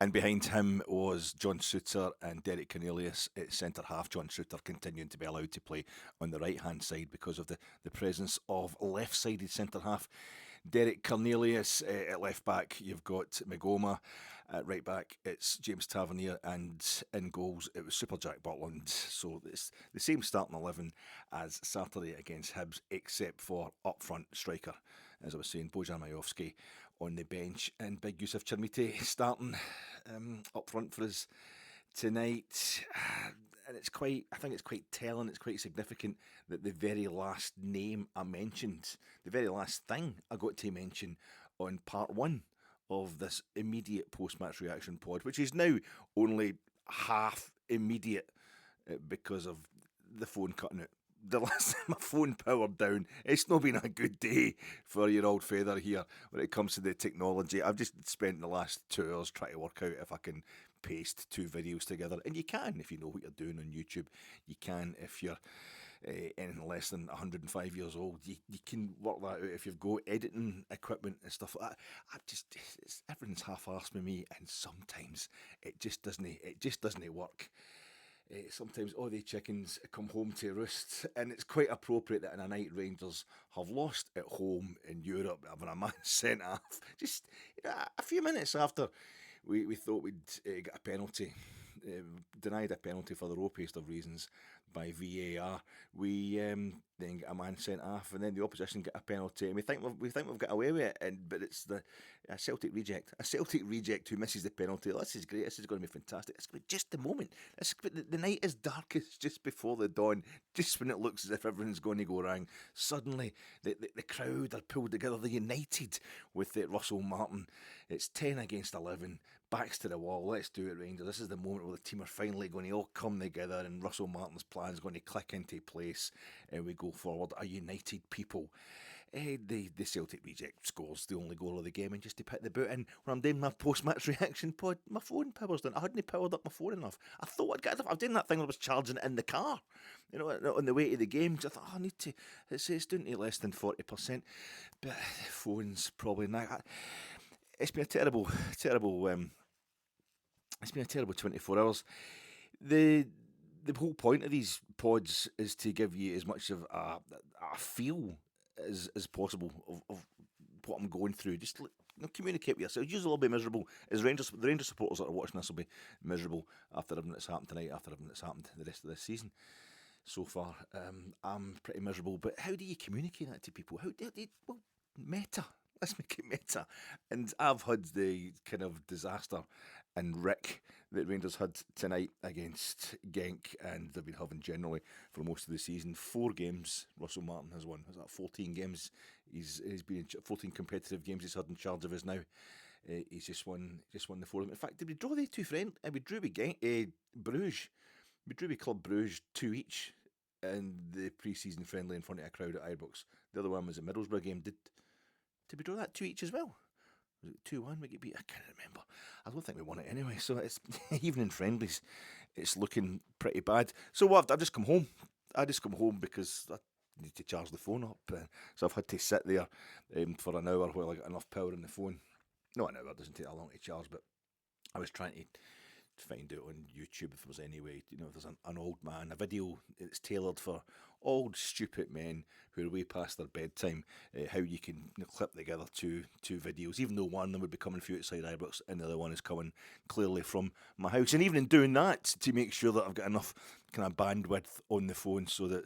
And behind him was John Souttar and Derek Cornelius at centre half. John Souttar continuing to be allowed to play on the right hand side because of the presence of left sided centre half. Derek Cornelius at left back. You've got Magoma at right back. It's James Tavernier, and in goals it was Super Jack Butland. So it's the same starting 11 as Saturday against Hibs, except for up front striker, as I was saying, Bojan Majowski on the bench, and Big Yusuf Chermiti starting up front for us tonight. And I think it's quite telling, it's quite significant that the very last name I mentioned, the very last thing I got to mention on part one of this immediate post-match reaction pod, which is now only half immediate because of the phone cutting out. The last time my phone powered down, it's not been a good day for your old feather here when it comes to the technology. I've just spent the last 2 hours trying to work out if I can paste 2 videos together. And you can if you know what you're doing on YouTube. You can if you're anything less than 105 years old. You can work that out if you've got editing equipment and stuff like that. Everything's half-arsed with me, and sometimes it just doesn't work. Sometimes all the chickens come home to roost, and it's quite appropriate that in a night Rangers have lost at home in Europe, having a man sent off just a few minutes after we thought we'd get a penalty, denied a penalty for the ropeist of reasons by VAR. We then get a man sent off, and then the opposition get a penalty, and we think we've got away with it. But it's a Celtic reject who misses the penalty. This is great. This is going to be fantastic. It's going to be just the moment. The night is darkest just before the dawn, just when it looks as if everything's going to go wrong. Suddenly, the crowd are pulled together. They're united with Russell Martin. It's 10 against 11. Backs to the wall. Let's do it, Rangers. This is the moment where the team are finally going to all come together, and Russell Martin's plan is going to click into place, and we go forward, a united people. The Celtic reject scores the only goal of the game, and just to put the boot in, when I'm doing my post-match reaction pod, my phone powers down. I hadn't powered up my phone enough. I thought I'd get enough. I was doing that thing where I was charging it in the car, on the way to the game. I thought, I need to. It's down to less than 40%, but the phone's probably not. It's been a terrible. It's been a terrible 24 hours. The whole point of these pods is to give you as much of a feel as possible of what I'm going through. Just communicate with yourself. Usually I'll be miserable. The Rangers supporters that are watching this will be miserable after everything that's happened tonight, after everything that's happened the rest of this season so far. I'm pretty miserable. But how do you communicate that to people? Meta. Let's make it meta. And I've had the kind of disaster and wreck that Rangers had tonight against Genk, and they've been having generally for most of the season. 4 games Russell Martin has won. Is that 14 games? He's been in 14 competitive games he's had in charge of us now. He's just won the 4 of them. In fact, did we draw the 2 friends? We drew with Bruges. We drew with Club Bruges 2 each in the pre-season friendly in front of a crowd at Ibrox. The other one was a Middlesbrough game. Did we draw that 2 each as well? Was it 2-1 we get beat? I can't remember. I don't think we won it anyway. So it's even in friendlies, it's looking pretty bad. So what? I've just come home. I just come home because I need to charge the phone up. So I've had to sit there for an hour while I got enough power in the phone. Not an hour, it doesn't take that long to charge, but I was trying to find out on YouTube if there was any way, if there's an old man, a video that's tailored for old stupid men who are way past their bedtime, how you can clip together two videos, even though one of them would be coming from outside Ibrox and the other one is coming clearly from my house. And even in doing that, to make sure that I've got enough kind of bandwidth on the phone so that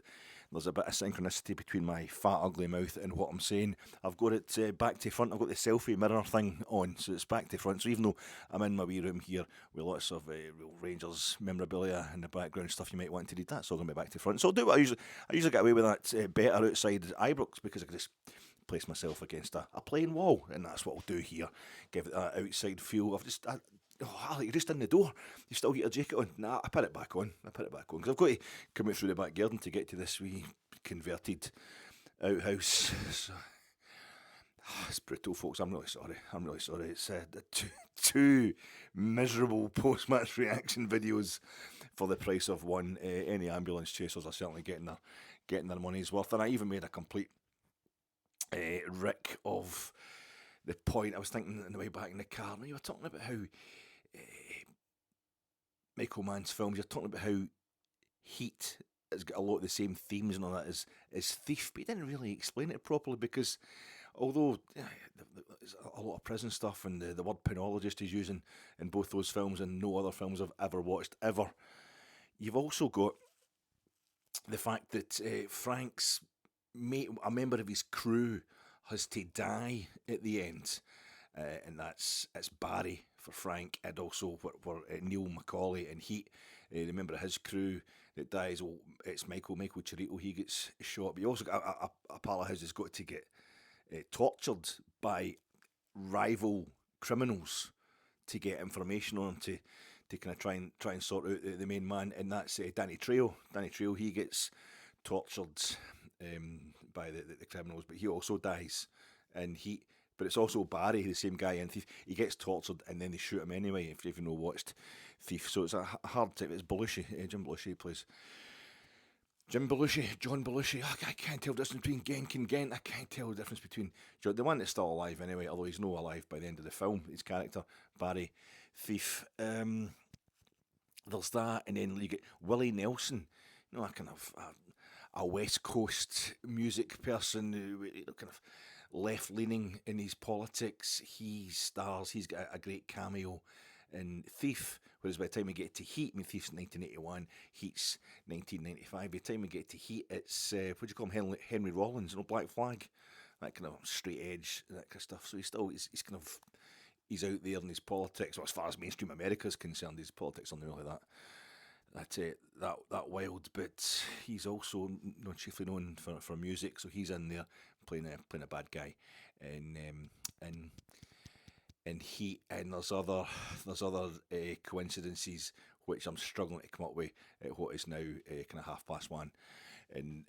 there's a bit of synchronicity between my fat, ugly mouth and what I'm saying. I've got it back to front. I've got the selfie mirror thing on, so it's back to front. So even though I'm in my wee room here with lots of real Rangers memorabilia in the background, stuff you might want to read, that's all going to be back to front. So I'll do what I usually get away with that better outside Ibrox, because I can just place myself against a plain wall, and that's what I'll do here. Give it that outside feel. You're just in the door. You still get your jacket on? Nah, I put it back on. Because I've got to come out through the back garden to get to this wee converted outhouse. So, it's brutal, folks. I'm really sorry. It's two miserable post-match reaction videos for the price of one. Any ambulance chasers are certainly getting their money's worth. And I even made a complete rick of the point. I was thinking on the way back in the car, you were talking about how Michael Mann's films, you're talking about how Heat has got a lot of the same themes and all that as Thief, but he didn't really explain it properly because although there's a lot of prison stuff and the word penologist is using in both those films and no other films I've ever watched ever, you've also got the fact that Frank's mate, a member of his crew, has to die at the end. And it's Barry for Frank, and also for Neil Macaulay and Heat, the member of his crew that dies. Well, it's Michael Chirito, he gets shot. But you also got a pal of his has got to get tortured by rival criminals to get information on him to kind of try and sort out the main man, and that's Danny Trejo. Danny Trejo, he gets tortured by the criminals, but he also dies in Heat. But it's also Barry, the same guy in Thief. He gets tortured and then they shoot him anyway, if you've even watched Thief. So it's a hard type. It's Belushi, Jim Belushi plays. John Belushi. I can't tell the difference between Genk and Ghent. I can't tell the difference between the one that's still alive anyway, although he's not alive by the end of the film. His character, Barry, Thief. There's that, and then you get Willie Nelson, a kind of a West Coast music person, kind of left-leaning in his politics. He stars, he's got a great cameo in Thief, whereas by the time we get to Heat, Thief's 1981, Heat's 1995. By the time we get to Heat, it's, what do you call him, Henry Rollins, Black Flag, that kind of straight edge, that kind of stuff. So he's kind of, he's out there in his politics. Well, as far as mainstream America is concerned, his politics are not really that wild, but he's also chiefly known for music, so he's in there playing a bad guy in Heat, and there's other coincidences which I'm struggling to come up with at what is now kind of 1:30 in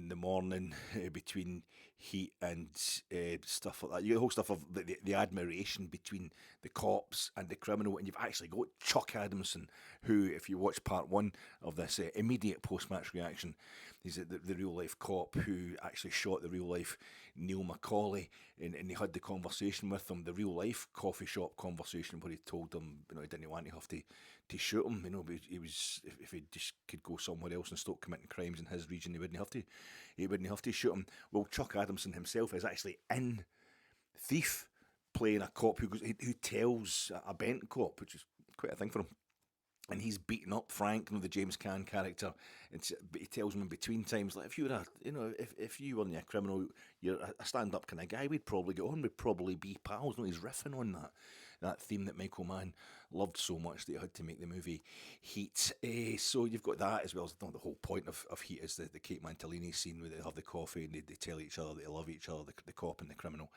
the morning between Heat and stuff like that. You get the whole stuff of the admiration between the cops and the criminal, and you've actually got Chuck Adamson, who, if you watch part one of this immediate post-match reaction, he's the real-life cop who actually shot the real-life Neil Macaulay, and he had the conversation with him, the real-life coffee shop conversation, where he told him, he didn't want to have to shoot him, but he was, if he just could go somewhere else and stop committing crimes in his region, he wouldn't have to shoot him. Well, Chuck Adamson himself is actually in Thief, playing a cop who tells a bent cop, which is quite a thing for him. And he's beating up Frank, the James Caan character, but he tells him in between times, like, if you were if you weren't a criminal, you're a stand-up kind of guy, we'd probably get on, we'd probably be pals. He's riffing on that theme that Michael Mann loved so much that he had to make the movie Heat. So you've got that, as well as the whole point of Heat is the Kate Mantilini scene where they have the coffee and they tell each other they love each other, the cop and the criminal,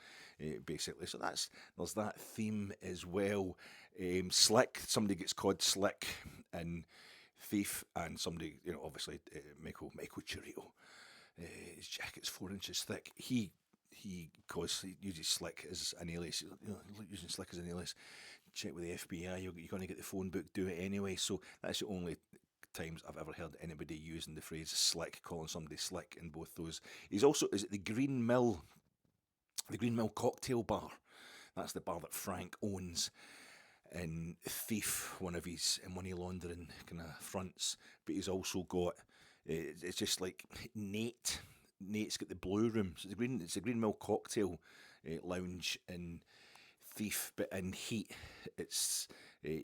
basically. So there's that theme as well. Slick, somebody gets called Slick in Thief, and somebody, obviously Michael Chirito, his jacket's 4 inches thick. He uses Slick as an alias. Using Slick as an alias. Check with the FBI. You're going to get the phone book. Do it anyway. So that's the only times I've ever heard anybody using the phrase Slick, calling somebody Slick in both those. He's also, is it the Green Mill cocktail bar? That's the bar that Frank owns in Thief, one of his money laundering kind of fronts. But he's also got, it's just like Nate's got the Blue Room. So it's the Green Mill cocktail lounge in Thief, but in Heat, it's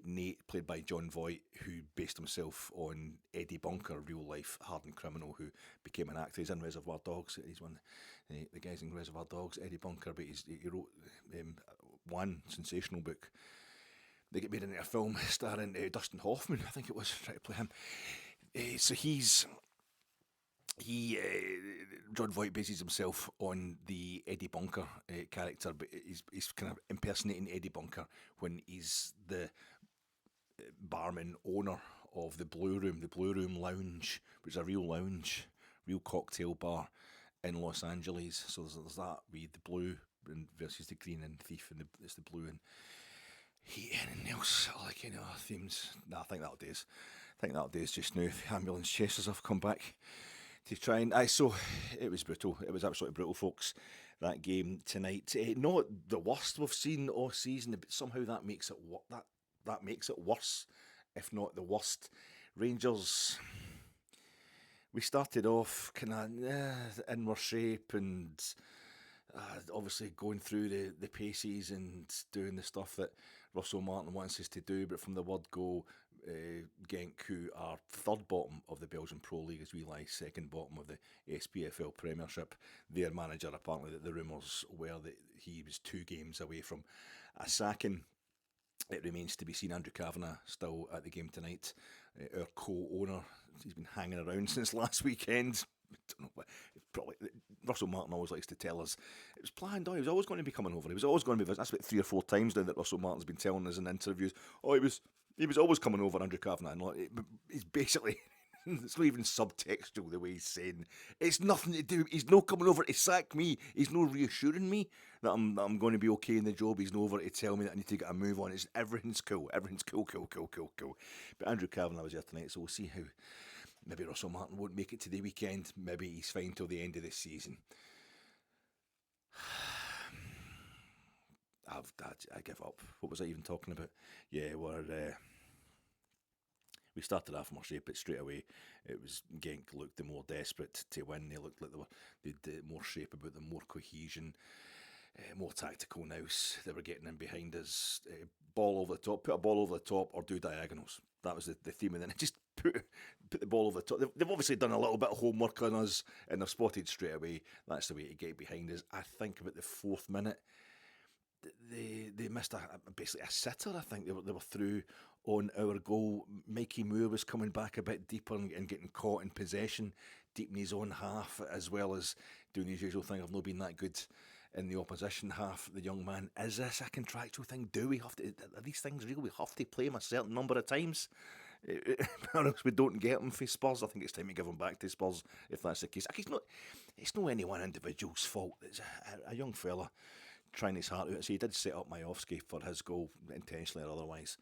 Nate, played by John Voight, who based himself on Eddie Bunker, real life hardened criminal who became an actor. He's in Reservoir Dogs. He's one of the guys in Reservoir Dogs, Eddie Bunker, but he wrote one sensational book. They get made into a film starring Dustin Hoffman, I think it was, trying to play him. So John Voight bases himself on the Eddie Bunker character, but he's kind of impersonating Eddie Bunker when he's the barman owner of the Blue Room Lounge, which is a real lounge, real cocktail bar in Los Angeles. So there's that with the blue versus the green in Thief, and it's the blue and Heat. Anything else like themes? Nah, I think that'll do us. Just now. The ambulance chasers have come back to try and so it was brutal. It was absolutely brutal, folks. That game tonight, not the worst we've seen all season, but somehow that makes it that that makes it worse, if not the worst. Rangers, we started off kind of inward shape and obviously going through the paces and doing the stuff that Russell Martin wants us to do, but from the word go, Genk, who are third bottom of the Belgian Pro League, as we lie second bottom of the SPFL Premiership, their manager, apparently the rumours were that he was 2 games away from a sacking. It remains to be seen. Andrew Kavanagh still at the game tonight. Our co-owner, he's been hanging around since last weekend. I don't know what, probably Russell Martin always likes to tell us it was planned. He was always going to be coming over. He was always going to be. That's about 3 or 4 times now that Russell Martin's been telling us in interviews. He was always coming over, Andrew Kavanagh. And he's basically. It's not even subtextual the way he's saying. It's nothing to do. He's not coming over to sack me. He's not reassuring me that I'm going to be okay in the job. He's not over to tell me that I need to get a move on. Everything's cool. Everything's cool. But Andrew Kavanagh was here tonight, so we'll see how. Maybe Russell Martin won't make it to the weekend. Maybe he's fine till the end of this season. I give up. What was I even talking about? Yeah, we started off more shape, but straight away it was Genk looked the more desperate to win. They looked like they'd more shape about them, more cohesion, more tactical nous. They were getting in behind us, ball over the top, put a ball over the top, or do diagonals. That was the theme, and then just put the ball over the top. They've obviously done a little bit of homework on us, and they've spotted straight away that's the way to get behind us. I think about the 4th minute, they missed basically a sitter. I think they were through on our goal. Mikey Moore was coming back a bit deeper and getting caught in possession deep in his own half, as well as doing his usual thing of not being that good in the opposition half. The young man, is this a contractual thing? Do we have to? Are these things real? We have to play him a certain number of times, or else we don't get him for Spurs. I think it's time to give him back to Spurs if that's the case. It's not any one individual's fault. It's a young fella trying his heart out. So he did set up Majowski for his goal, intentionally or otherwise,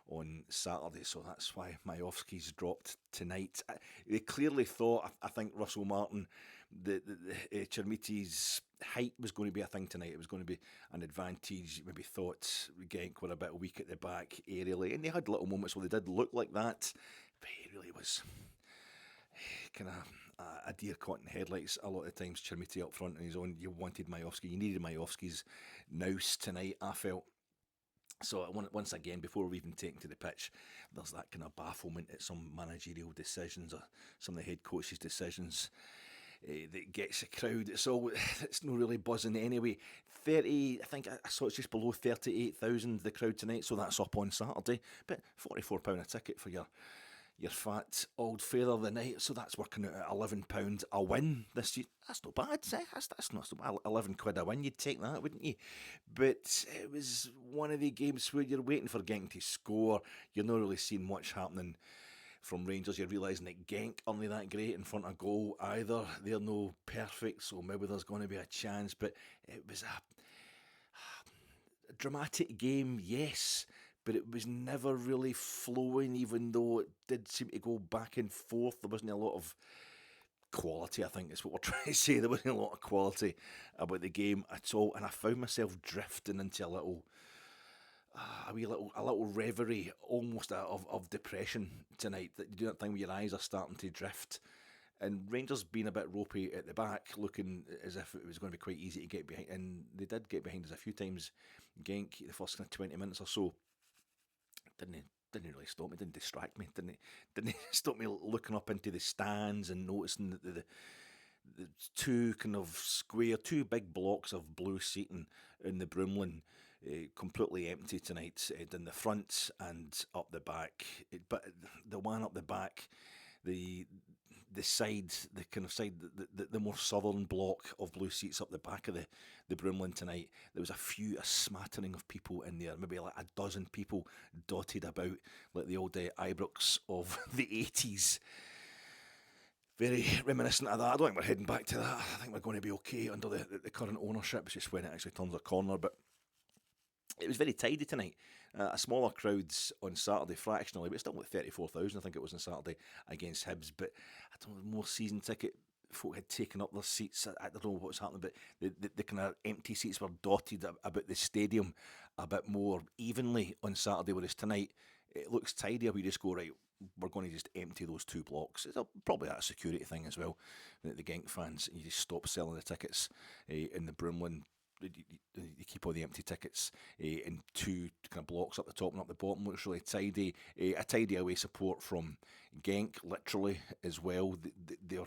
on Saturday, so that's why Majowski's dropped tonight. They clearly thought, I think Russell Martin, the Chermiti's height was going to be a thing tonight. It was going to be an advantage. Maybe thought Genk were a bit weak at the back aerially, and they had little moments where they did look like that, but it really was kind of a deer caught in headlights a lot of times. Chermiti up front on his own. You wanted Majowski. You needed Majowski's nous tonight, I felt. So once again, before we even take to the pitch, there's that kind of bafflement at some managerial decisions or some of the head coaches' decisions that gets the crowd. It's not really buzzing anyway. I think I saw it's just below 38,000 the crowd tonight, so that's up on Saturday. But £44 a ticket for your fat old feather the night, so that's working out at £11 a win this year. That's not bad, eh? That's not so bad. £11 a win, you'd take that, wouldn't you? But it was one of the games where you're waiting for Genk to score. You're not really seeing much happening from Rangers. You're realising that Genk aren't that great in front of goal either. They're no perfect, so maybe there's going to be a chance. But it was a dramatic game, yes, but it was never really flowing, even though it did seem to go back and forth. There wasn't a lot of quality, I think is what we're trying to say. There wasn't a lot of quality about the game at all, and I found myself drifting into a little reverie, almost of depression tonight. That you do that thing where your eyes are starting to drift. And Rangers being a bit ropey at the back, looking as if it was going to be quite easy to get behind, and they did get behind us a few times. Genk, the first kind of 20 minutes or so, didn't really stop me, didn't distract me, didn't stop me looking up into the stands and noticing that the two big blocks of blue seating in the Broomlin, completely empty tonight, in the front and up the back. But the one up the back, the side, the kind of side, the more southern block of blue seats up the back of the Broomlin tonight, there was a smattering of people in there, maybe like a dozen people dotted about, like the old Ibrox of the 80s. Very reminiscent of that. I don't think we're heading back to that. I think we're going to be okay under the current ownership. It's just when it actually turns a corner, but it was very tidy tonight. A smaller crowds on Saturday, fractionally, but still with 34,000, I think it was on Saturday against Hibs. But I don't know, more season ticket folk had taken up their seats. I don't know what's happening, but the kind of empty seats were dotted about the stadium a bit more evenly on Saturday, whereas tonight it looks tidier. We just go, right, we're going to just empty those 2 blocks. It's probably a security thing as well. The Genk fans, you just stop selling the tickets in the Broomland. You keep all the empty tickets in 2 kind of blocks up the top and up the bottom. Looks really tidy. A tidy away support from Genk, literally, as well. They're,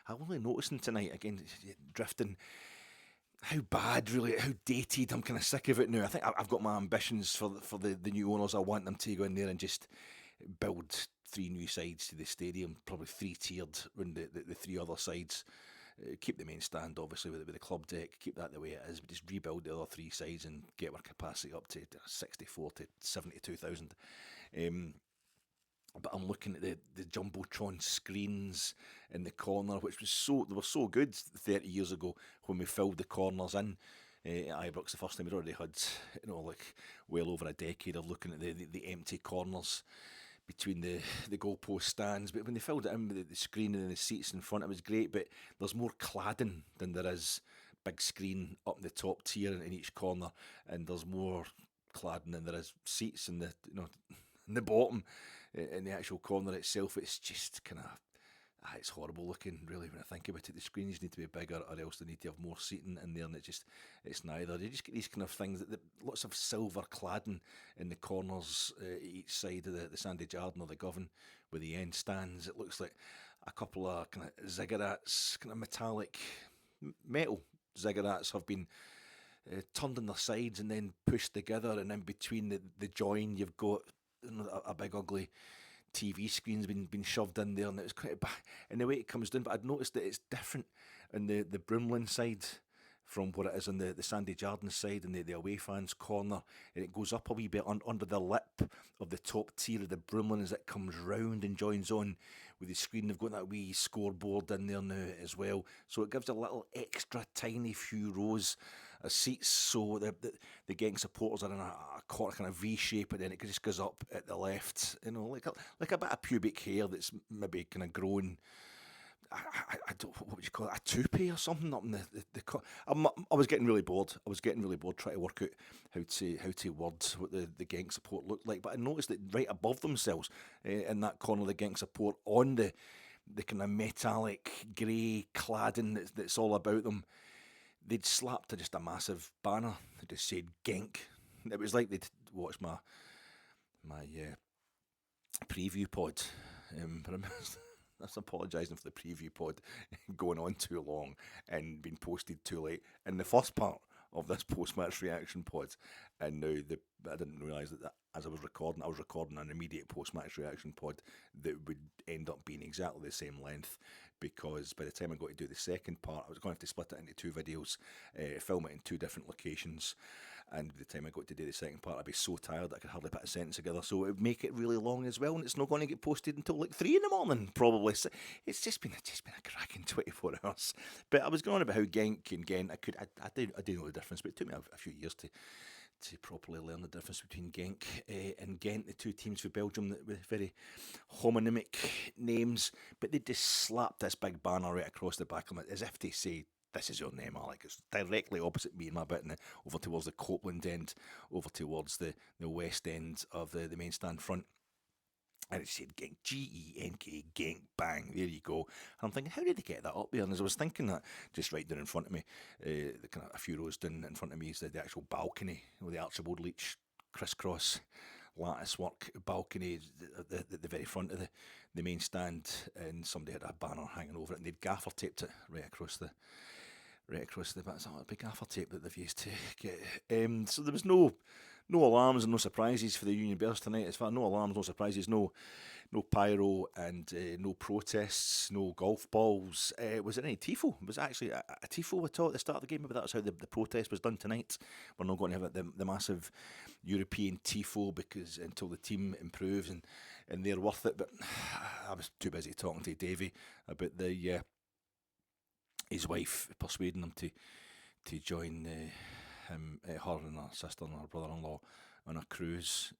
I'm only noticing tonight, again, drifting, how bad, really, how dated. I'm kind of sick of it now. I think I've got my ambitions for the new owners. I want them to go in there and just build 3 new sides to the stadium, probably 3-tiered around the 3 other sides. Keep the main stand, obviously, with the club deck, keep that the way it is, but just rebuild the other 3 sides and get our capacity up to 64 to 72,000. But I'm looking at the Jumbotron screens in the corner, which they were so good 30 years ago when we filled the corners in. At Ibrox, the first time we'd already had, like well over a decade of looking at the empty corners between the goalpost stands. But when they filled it in with the screen and the seats in front, it was great. But there's more cladding than there is big screen up in the top tier in each corner, and there's more cladding than there is seats in the in the bottom in the actual corner itself. It's just kind of it's horrible looking, really, when I think about it. The screens need to be bigger, or else they need to have more seating in there, and it's neither. You just get these kind of things that lots of silver cladding in the corners each side of the Sandy Jardin or the Govan with the end stands. It looks like a couple of kind of ziggurats, kind of metallic metal ziggurats have been turned on their sides and then pushed together, and in between the join you've got a big ugly TV screen's been shoved in there, and it's quite bad in the way it comes down. But I'd noticed that it's different on the Broomland side from what it is on the Sandy Jardin side and the away fans corner, and it goes up a wee bit under the lip of the top tier of the Broomland as it comes round and joins on with the screen. They've got that wee scoreboard in there now as well, so it gives a little extra tiny few rows of seats, so the Genk supporters are in a kind of V shape, and then it just goes up at the left, like a bit of pubic hair that's maybe kind of grown. I don't, what would you call it, a toupee or something up in I was getting really bored. Trying to work out how to word what the Genk support looked like. But I noticed that right above themselves, in that corner of the Genk support, on the kind of metallic grey cladding that's all about them, they'd slapped just a massive banner that just said Genk. It was like they'd watched my preview pod, but I'm that's apologising for the preview pod going on too long and being posted too late in the first part of this post-match reaction pod. And now I didn't realise that as I was recording an immediate post-match reaction pod that would end up being exactly the same length, because by the time I got to do the second part, I was going to have to split it into 2 videos, film it in 2 different locations. And by the time I got to do the second part, I'd be so tired that I could hardly put a sentence together. So it would make it really long as well, and it's not going to get posted until like 3 in the morning, probably. So it's just been a cracking 24 hours. But I was going on about how Genk and Ghent, I do know the difference, but it took me a few years to properly learn the difference between Genk and Ghent, the 2 teams for Belgium with very homonymic names. But they just slapped this big banner right across the back of it, as if to say, this is your name, Alec. It's directly opposite me and my bit, over towards the Copeland end, over towards the west end of the main stand front. And it said Genk, G-E-N-K, Genk, bang, there you go. And I'm thinking, how did they get that up there? And as I was thinking that, just right down in front of me, kind of a few rows down in front of me is the actual balcony with the Archibald Leach crisscross lattice work balcony at the very front of the main stand, and somebody had a banner hanging over it, and they'd gaffer taped it right across the bits. Oh, a big gaffer tape that they've used to get. So there was no alarms and no surprises for the Union Bears tonight. As far no alarms, no surprises, no pyro and no protests, no golf balls. Was there any tifo? Was it actually a tifo at all at the start of the game? Maybe that's how the protest was done tonight. We're not going to have the massive European tifo because until the team improves and they're worth it. But I was too busy talking to Davey about his wife persuading him to join her and her sister and her brother-in-law on a cruise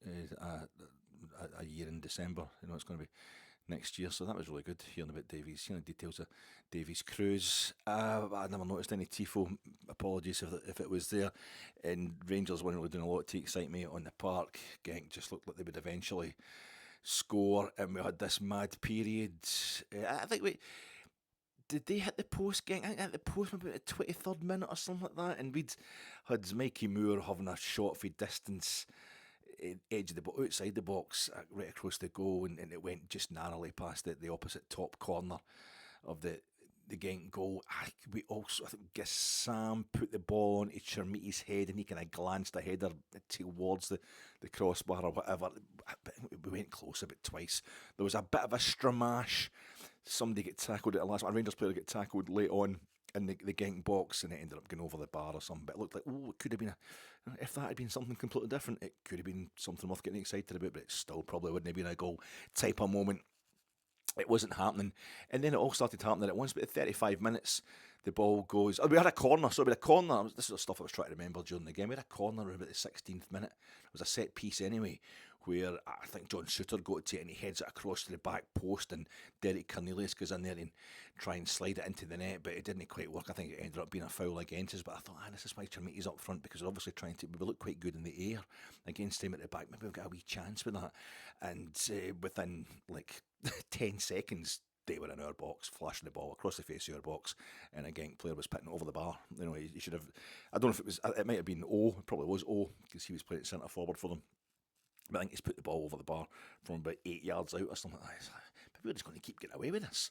a year in December. It's going to be next year. So that was really good hearing about Davies, details of Davies' cruise. I never noticed any tifo. Apologies if it was there. And Rangers weren't really doing a lot to excite me on the park. Genk just looked like they would eventually score, and we had this mad period. I think we did they hit the post, Genk? I think they hit the post about the 23rd minute or something like that, and we'd had Mikey Moore having a shot for distance, edge of the outside the box, right across the goal, and it went just narrowly past the opposite top corner of the Genk goal. I think Gassam put the ball onto Chermiti's head, and he kind of glanced a header towards the crossbar or whatever. We went close about twice. There was a bit of a stramash. Somebody get tackled at the last. A Rangers player get tackled late on in the Genk box, and it ended up going over the bar or something. But it looked like, it could have been if that had been something completely different, it could have been something worth getting excited about. But it still probably wouldn't have been a goal type of moment. It wasn't happening. And then it all started happening at once. But at 35 minutes, the ball goes. We had a corner. So we had a corner. This is the stuff I was trying to remember during the game. We had a corner around about the 16th minute. It was a set piece anyway, where I think John Suter got to it and he heads it across to the back post, and Derek Cornelius goes in there and try and slide it into the net, but it didn't quite work. I think it ended up being a foul against us, but I thought, this is why Chermiti's up front, because they're obviously trying to, we look quite good in the air against him at the back. Maybe we've got a wee chance with that. And within like 10 seconds, they were in our box, flashing the ball across the face of our box, and a Genk player was putting it over the bar. He should have, I don't know if it was, it might have been O, it probably was O, because he was playing centre forward for them. But I think he's put the ball over the bar from about 8 yards out or something like that. But we're just going to keep getting away with this.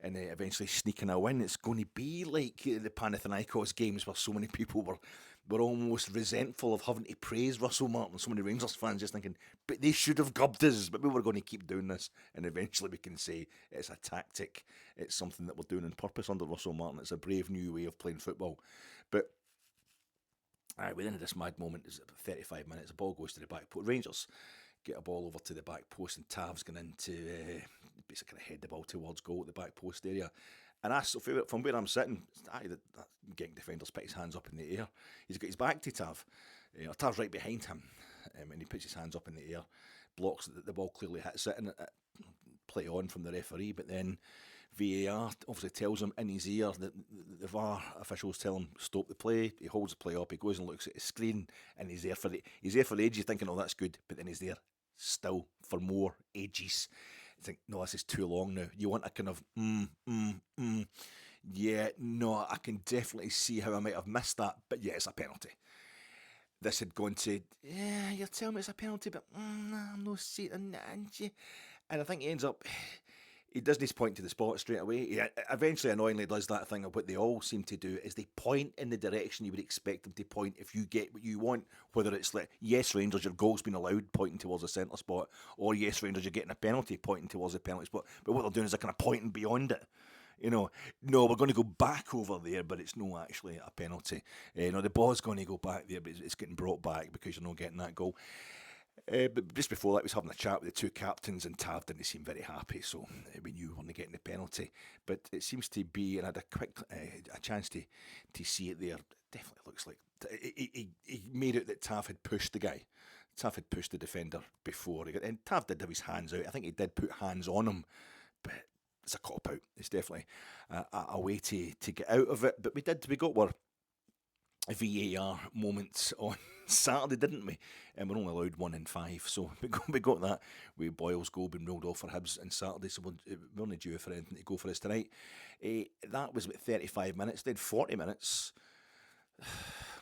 And eventually sneaking a win. It's going to be like the Panathinaikos games where so many people were almost resentful of having to praise Russell Martin. So many Rangers fans just thinking, but they should have gubbed us, but we were going to keep doing this. And eventually we can say it's a tactic. It's something that we're doing on purpose under Russell Martin. It's a brave new way of playing football. But within this mad moment, it's about 35 minutes, the ball goes to the back post. Rangers get a ball over to the back post, and Tav's going in to basically head the ball towards goal at the back post area. And from where I'm sitting, that Genk defender's put his hands up in the air. He's got his back to Tav. Tav's right behind him, and he puts his hands up in the air, blocks the ball, clearly hits it, and play on from the referee. But then VAR obviously tells him in his ear that the VAR officials tell him stop the play. He holds the play up. He goes and looks at his screen, and he's there for ages, thinking, "Oh, that's good," but then he's there still for more ages. You think, "No, this is too long now." You want a kind of yeah, no, I can definitely see how I might have missed that, but yeah, it's a penalty. This had gone to, yeah, you're telling me it's a penalty, but I'm no seeing. And I think he ends up, he doesn't point to the spot straight away. He eventually annoyingly does that thing of what they all seem to do, is they point in the direction you would expect them to point if you get what you want, whether it's like, yes, Rangers, your goal's been allowed, pointing towards the centre spot, or yes, Rangers, you're getting a penalty, pointing towards the penalty spot. But what they're doing is they're kind of pointing beyond it. No, we're going to go back over there, but it's not actually a penalty. The ball's going to go back there, but it's getting brought back because you're not getting that goal. But just before that, I was having a chat with the two captains, and Tav didn't seem very happy, so we knew we weren't getting the penalty. But it seems to be, and I had a quick a chance to see it there. It definitely looks like he made out that Tav had pushed the guy. Tav had pushed the defender before, and Tav did have his hands out. I think he did put hands on him, but it's a cop out. It's definitely a way to get out of it. But we got our VAR moments on Saturday, didn't we? And we're only allowed 1 in 5, so we got that with Boyle's goal being rolled off for Hibs on Saturday, so we're only due for anything to go for us tonight. That was about 35 minutes. Then 40 minutes,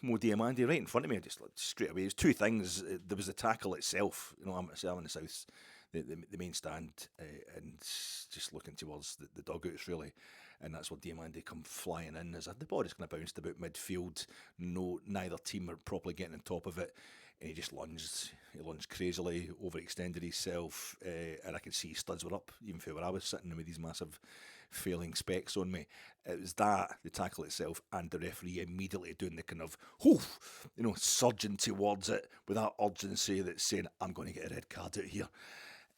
Mo Diamandi right in front of me, just like, straight away. There's two things. There was the tackle itself. I'm in the south, the main stand, and just looking towards the dugouts really, and that's where Diamandi come flying in as the ball just kind of bounced about midfield. Neither team are properly getting on top of it, and he just lunged. He lunged crazily, overextended himself, and I could see his studs were up even from where I was sitting with these massive failing specs on me. It was the tackle itself, and the referee immediately doing the kind of surging towards it with that urgency that's saying, "I'm going to get a red card out here."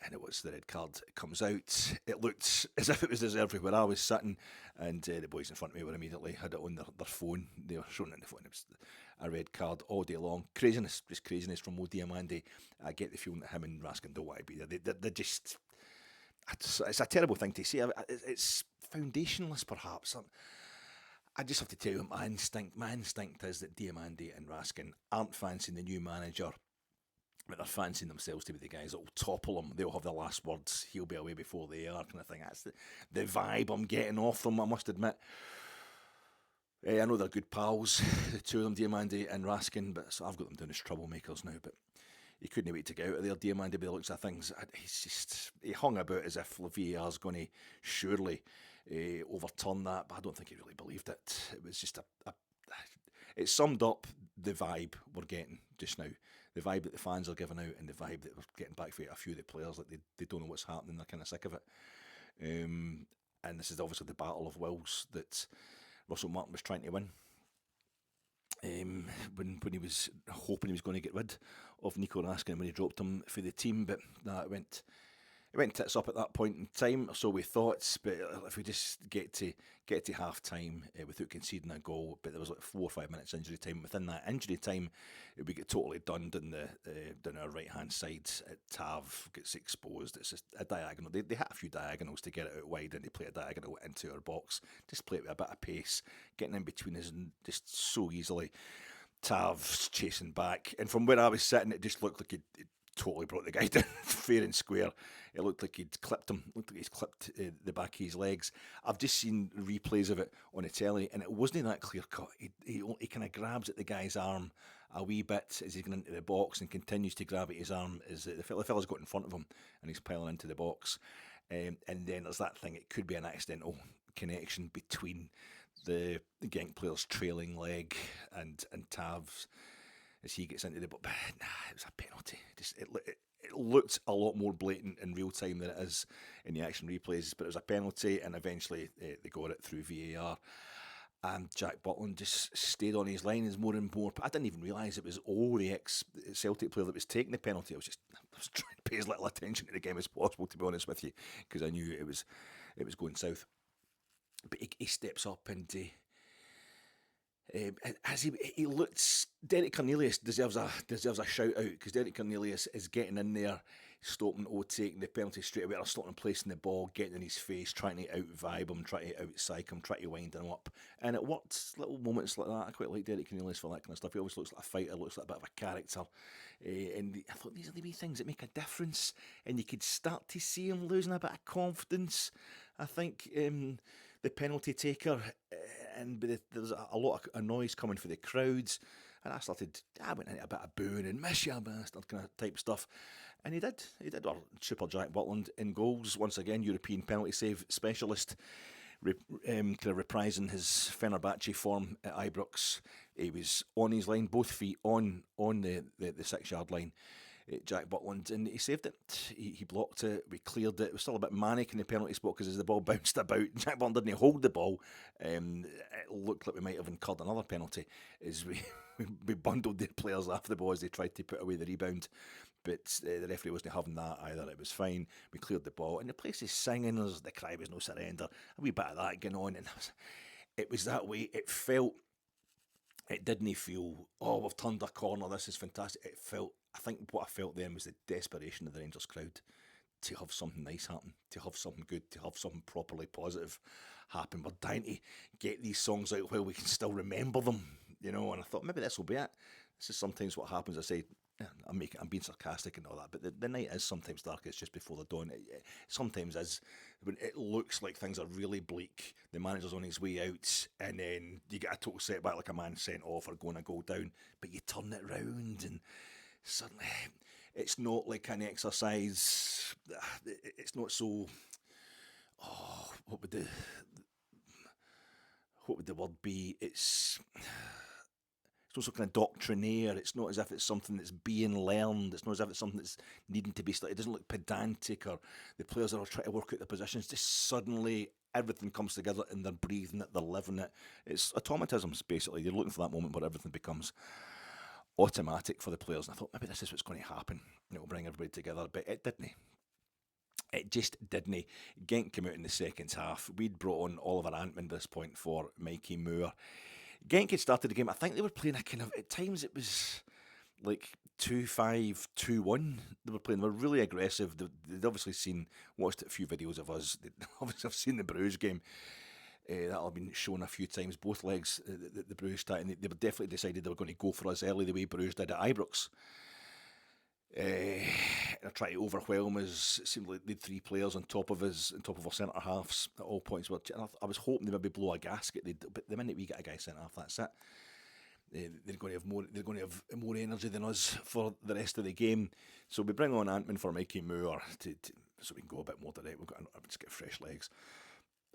And it was the red card. It comes out. It looked as if it was deserved where I was sitting, and the boys in front of me were immediately had it on their phone. They were showing it on the phone. It was a red card all day long. Craziness, just craziness from Mo Diamandi. I get the feeling that him and Raskin don't want to be there. They're just, it's a terrible thing to say. It's foundationless, perhaps. I just have to tell you, my instinct is that Diamandi and Raskin aren't fancying the new manager, but they're fancying themselves to be the guys that will topple him. They'll have the last words. He'll be away before they are, kind of thing. That's the vibe I'm getting off them, I must admit. I know they're good pals, the two of them, Diamandi and Raskin, but so I've got them down as troublemakers now. But he couldn't wait to get out of there, Diamandi, by the looks of things. He hung about as if VAR's going to surely overturn that, but I don't think he really believed it. It was just it summed up the vibe we're getting just now. The vibe that the fans are giving out and the vibe that we're getting back for a few of the players, like they don't know what's happening, they're kind of sick of it. And this is obviously the battle of wills that Russell Martin was trying to win. When he was hoping he was going to get rid of Nico Raskin when he dropped him for the team, but it went tits up at that point in time, or so we thought. But if we just get to half time without conceding a goal, but there was like 4 or 5 minutes injury time. Within that injury time, we get totally done down our right hand side. Tav gets exposed. It's just a diagonal. They hit a few diagonals to get it out wide, and they play a diagonal into our box. Just play it with a bit of pace, getting in between us, and just so easily. Tav's chasing back, and from where I was sitting, it just looked like he'd totally brought the guy down fair and square. It looked like he'd clipped him. It looked like he's clipped the back of his legs. I've just seen replays of it on the telly, and it wasn't that clear cut. He kind of grabs at the guy's arm a wee bit as he's going into the box, and continues to grab at his arm as the fella's got in front of him, and he's piling into the box. And then there's that thing. It could be an accidental connection between the Genk player's trailing leg and Tav's as he gets into the box. Nah, it was a penalty. It looked a lot more blatant in real time than it is in the action replays, but it was a penalty, and eventually they got it through VAR. And Jack Butland just stayed on his line as more and more. I didn't even realise it was the ex-Celtic player that was taking the penalty. I was trying to pay as little attention to the game as possible, to be honest with you, because I knew it was going south. But he steps up and as he looks, Derek Cornelius deserves a shout out, because Derek Cornelius is getting in there, stopping taking the penalty straight away, or stopping placing the ball, getting in his face, trying to out-vibe him, trying to out-psych him, trying to wind him up. And it worked, little moments like that. I quite like Derek Cornelius for that kind of stuff. He always looks like a fighter, looks like a bit of a character. And I thought these are the wee things that make a difference, and you could start to see him losing a bit of confidence. I think the penalty taker, and there's a lot of noise coming for the crowds, and I went into a bit of booing and miss you bastard kind of type stuff, and he did our Super Jack Butland in goals once again. European penalty save specialist, kind of reprising his Fenerbahce form at Ibrox. He was on his line, both feet on the 6-yard line, Jack Butland, and he saved it. He blocked it, we cleared it. It was still a bit manic in the penalty spot, because as the ball bounced about, Jack Butland didn't hold the ball. It looked like we might have incurred another penalty as we bundled the players after the ball as they tried to put away the rebound. But the referee wasn't having that either. It was fine. We cleared the ball, and the place is singing. The cry was no surrender. A wee bit of that going on, and it was that way. It didn't feel, we've turned a corner, this is fantastic. I think what I felt then was the desperation of the Rangers crowd to have something nice happen, to have something good, to have something properly positive happen. We're dying to get these songs out while we can still remember them, and I thought maybe this will be it. This is sometimes what happens. I say, I'm being sarcastic and all that, but the night is sometimes darkest just before the dawn. It sometimes is when it looks like things are really bleak. The manager's on his way out, and then you get a total setback, like a man sent off or going a goal down, but you turn it round, and suddenly it's not like an exercise. It's not so. What would the word be? It's not so kind of doctrinaire. It's not as if it's something that's being learned. It's not as if it's something that's needing to be studied. It doesn't look pedantic, or the players are trying to work out their positions. Just suddenly everything comes together, and they're breathing it, they're living it. It's automatisms, basically. You're looking for that moment where everything becomes automatic for the players. And I thought maybe this is what's going to happen. It'll bring everybody together, but it didn't. It just didn't. Genk came out in the second half. We'd brought on Oliver Antman at this point for Mikey Moore. Genk had started the game. I think they were playing a kind of, at times it was like 2-5-2-1 they were playing. They were really aggressive. They'd obviously watched a few videos of us. They'd obviously have seen the Bruges game. That'll have been shown a few times, both legs, the Bruges start, and they were definitely decided they were going to go for us early the way Bruges did at Ibrox. I tried to overwhelm us. It seemed like they had three players on top of us, on top of our centre halves at all points. I was hoping they maybe blow a gasket, but the minute we get a guy centre half, that's it. They're going to have more. They're going to have more energy than us for the rest of the game. So we bring on Antman for Mikey Moore so we can go a bit more direct. We've got to get fresh legs.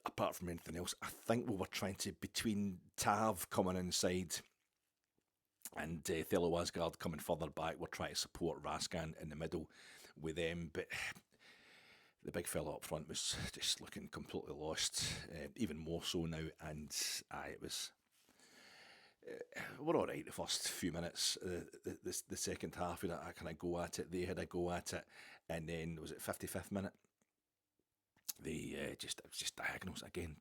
Apart from anything else, I think we were trying to, between Tav coming inside and Thelo Asgard coming further back, we're trying to support Raskan in the middle with them. But the big fella up front was just looking completely lost, even more so now. And it was. We're all right the first few minutes. The second half, I kind of go at it. They had a go at it, and then was it 55th minute? It was just diagonals again,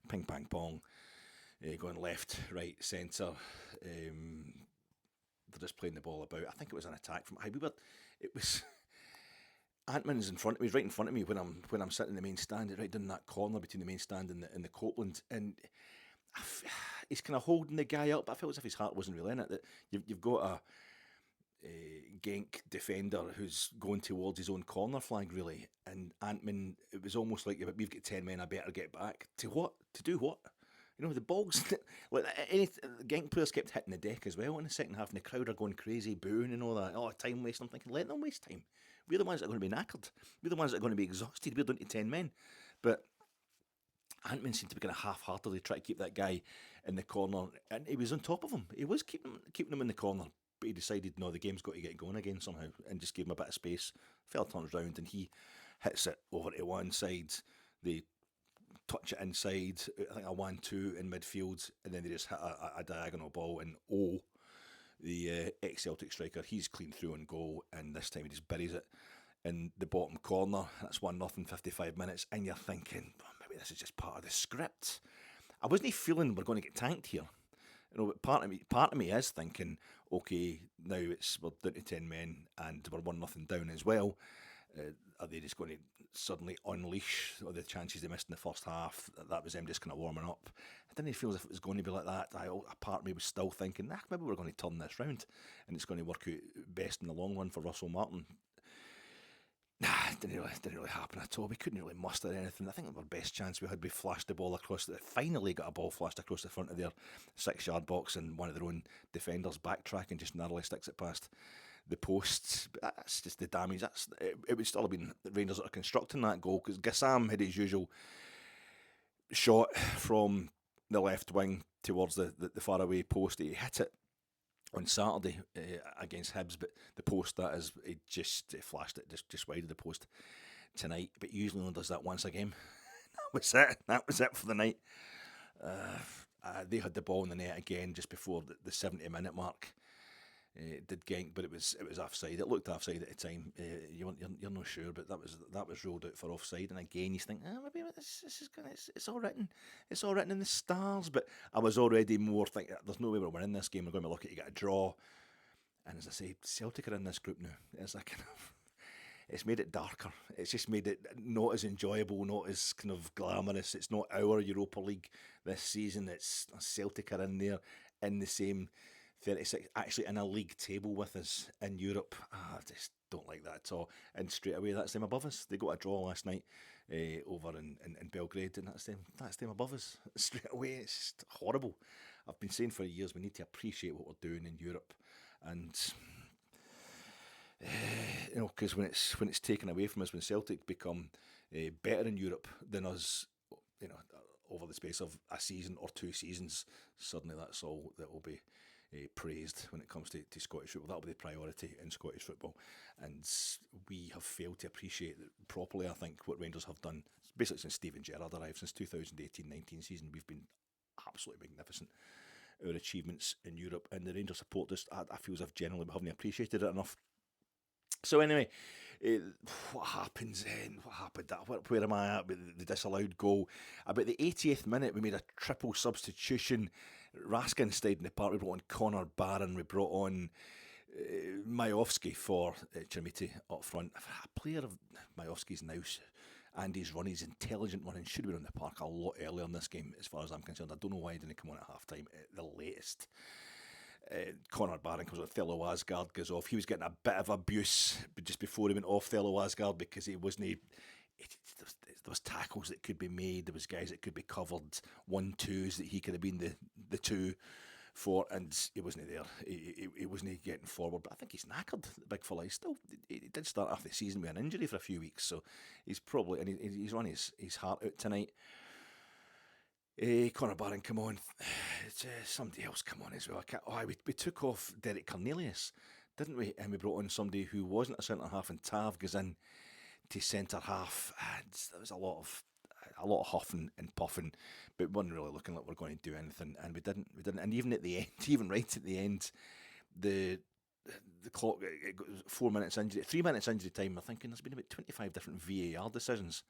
ping pang pong, going left, right, centre. They're just playing the ball about. I think it was an attack from. It was. Antman's in front of me, right in front of me when I'm sitting in the main stand, right down that corner between the main stand and the Copeland, and he's kind of holding the guy up. But I felt as if his heart wasn't really in it. That you've got a Genk defender who's going towards his own corner flag, really, and Antman. It was almost like, we've got 10 men. I better get back to what? To do what? The balls. Like Genk players kept hitting the deck as well in the second half, and the crowd are going crazy, booing and all that. Oh, time waste. I'm thinking, let them waste time. We're the ones that are going to be knackered. We're the ones that are going to be exhausted. We're down to 10 men, but Antman seemed to be kind of half-heartedly trying to keep that guy in the corner, and he was on top of him. He was keeping him in the corner, but he decided, no, the game's got to get going again somehow, and just gave him a bit of space. Fell turns round, and he hits it over to one side. They touch it inside, I think a 1-2 in midfield, and then they just hit a diagonal ball, and the ex-Celtic striker, he's clean through on goal, and this time he just buries it in the bottom corner. That's 1-0, 55 minutes, and you're thinking, maybe this is just part of the script. I wasn't feeling we're going to get tanked here. But part of me is thinking, okay, now we're down to 10 men and we're 1-0 down as well. Are they just going to suddenly unleash all the chances they missed in the first half? That was them just kind of warming up. I didn't feel as if it was going to be like that. A part of me was still thinking, maybe we're going to turn this round and it's going to work out best in the long run for Russell Martin. It didn't really happen at all. We couldn't really muster anything. I think our best chance we had, we flashed the ball across. Finally got a ball flashed across the front of their 6-yard box, and one of their own defenders backtrack and just narrowly sticks it past the posts. But that's just the damage. It would still have been the Rangers that are constructing that goal, because Gassam had his usual shot from the left wing towards the far away post. He hit it on Saturday against Hibs, but the post, that is, he flashed it just wide of the post tonight. But he usually only does that once a game. That was it for the night. They had the ball in the net again just before the 70-minute mark. Did Genk, but it was offside. It looked offside at the time. You're not sure, but that was ruled out for offside. And again, you think, maybe this is gonna. It's all written. It's all written in the stars. But I was already more thinking, there's no way we're winning this game. We're going to look at, you get a draw. And as I say, Celtic are in this group now. It's like it's made it darker. It's just made it not as enjoyable, not as kind of glamorous. It's not our Europa League this season. It's Celtic are in there in the same 36, actually in a league table with us in Europe. I just don't like that at all. And straight away, that's them above us. They got a draw last night over in Belgrade, and that's them above us straight away. It's just horrible. I've been saying for years, we need to appreciate what we're doing in Europe, and because when it's taken away from us, when Celtic become better in Europe than us, over the space of a season or 2 seasons, suddenly that's all that will be praised when it comes to Scottish football. That'll be the priority in Scottish football, and we have failed to appreciate properly, I think, what Rangers have done basically since Steven Gerrard arrived. Since 2018-19 season, we've been absolutely magnificent, our achievements in Europe, and the Rangers supporters, I feel as if generally we haven't appreciated it enough. So anyway, what happens then? What happened? Where am I at with the disallowed goal? About the 80th minute, we made a triple substitution. Raskin stayed in the park. We brought on Connor Barron. We brought on Majowski for Calamity up front. A player of Majowski's now, Andy's run, his intelligent running, should have been on the park a lot earlier in this game, as far as I'm concerned. I don't know why he didn't come on at half time at the latest. Conor Barron comes on, Thello Asgard goes off. He was getting a bit of abuse just before he went off Thello Asgard because he wasn't. There was tackles that could be made. There was guys that could be covered. 1-2s that he could have been the two for, and he wasn't there. He wasn't getting forward. But I think he's knackered, the big fella. He did start off the season with an injury for a few weeks, so he's probably, and he's run his heart out tonight. Conor Barron, come on. Somebody else come on as well. We took off Derek Cornelius, didn't we? And we brought on somebody who wasn't a centre half, and Tav goes in to centre half. And there was a lot of huffing and puffing, but we weren't really looking like we're going to do anything, and we didn't. And even at the end, even right at the end, the clock, it got 4 minutes injury, 3 minutes injury time. I'm thinking there's been about 25 different VAR decisions.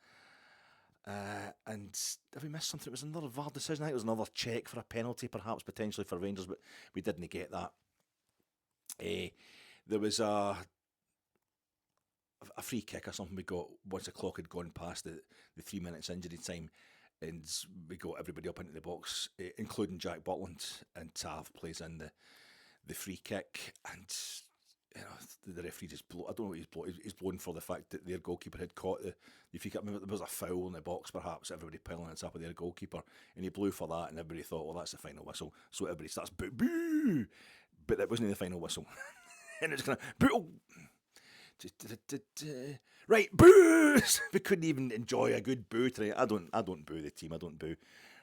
And have we missed something? It was another VAR decision. I think it was another check for a penalty, perhaps potentially for Rangers, but we didn't get that. There was a free kick or something we got once the clock had gone past the 3 minutes injury time, and we got everybody up into the box, including Jack Butland, and Tav plays in the free kick, and the referee just I don't know what he's blown for the fact that their goalkeeper had caught the free kick. I mean, there was a foul in the box, perhaps, everybody piling on top of their goalkeeper, and he blew for that, and everybody thought, well, that's the final whistle, so everybody starts boo boo, but that wasn't the final whistle. And it's kind of boo, right, boo. We couldn't even enjoy a good boo tonight. I don't boo the team. I don't boo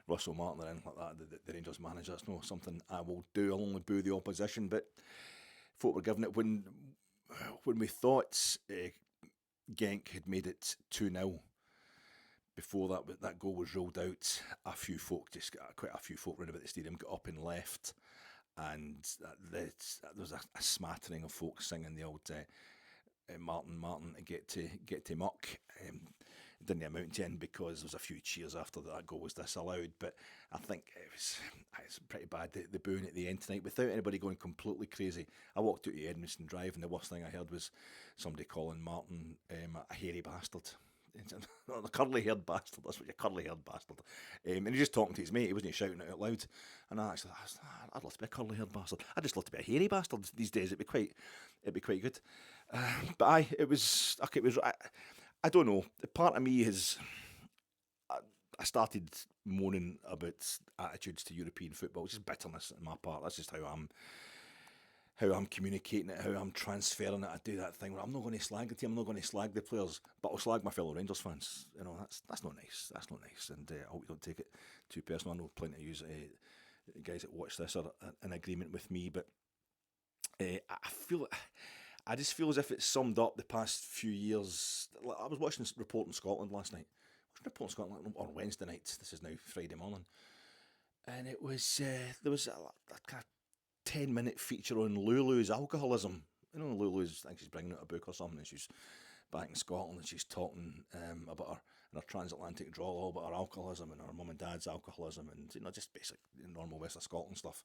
Russell Martin or anything like that, the Rangers manager. That's not something I will do. I'll only boo the opposition, but folk were giving it when we thought Genk had made it 2-0. Before that goal was rolled out, quite a few folk round about the stadium got up and left, and there was a smattering of folk singing the old Martin to get to muck. It didn't amount to anything because there was a few cheers after that goal was disallowed, but I think it's pretty bad, the booing at the end tonight, without anybody going completely crazy. I walked out to Edmiston Drive, and the worst thing I heard was somebody calling Martin a hairy bastard. A curly-haired bastard, that's what, you curly-haired bastard. And he's just talking to his mate, he wasn't shouting it out loud. And I'd love to be a curly-haired bastard. I'd just love to be a hairy bastard these days. It'd be quite good. But it was I don't know. Part of me is I started moaning about attitudes to European football, which is bitterness on my part. That's just how I'm communicating it, how I'm transferring it. I do that thing where I'm not going to slag the team, I'm not going to slag the players, but I'll slag my fellow Rangers fans. That's not nice. That's not nice, and I hope you don't take it too personal. I know plenty of you guys that watch this are in agreement with me, but I just feel as if it's summed up the past few years. I was watching Reporting Scotland last night. Reporting Scotland on Wednesday night. This is now Friday morning, and it was there was a kind of 10-minute feature on Lulu's alcoholism. Lulu's, I think she's bringing out a book or something, and she's back in Scotland, and she's talking about her transatlantic draw, all about her alcoholism and her mum and dad's alcoholism, and just basic normal West of Scotland stuff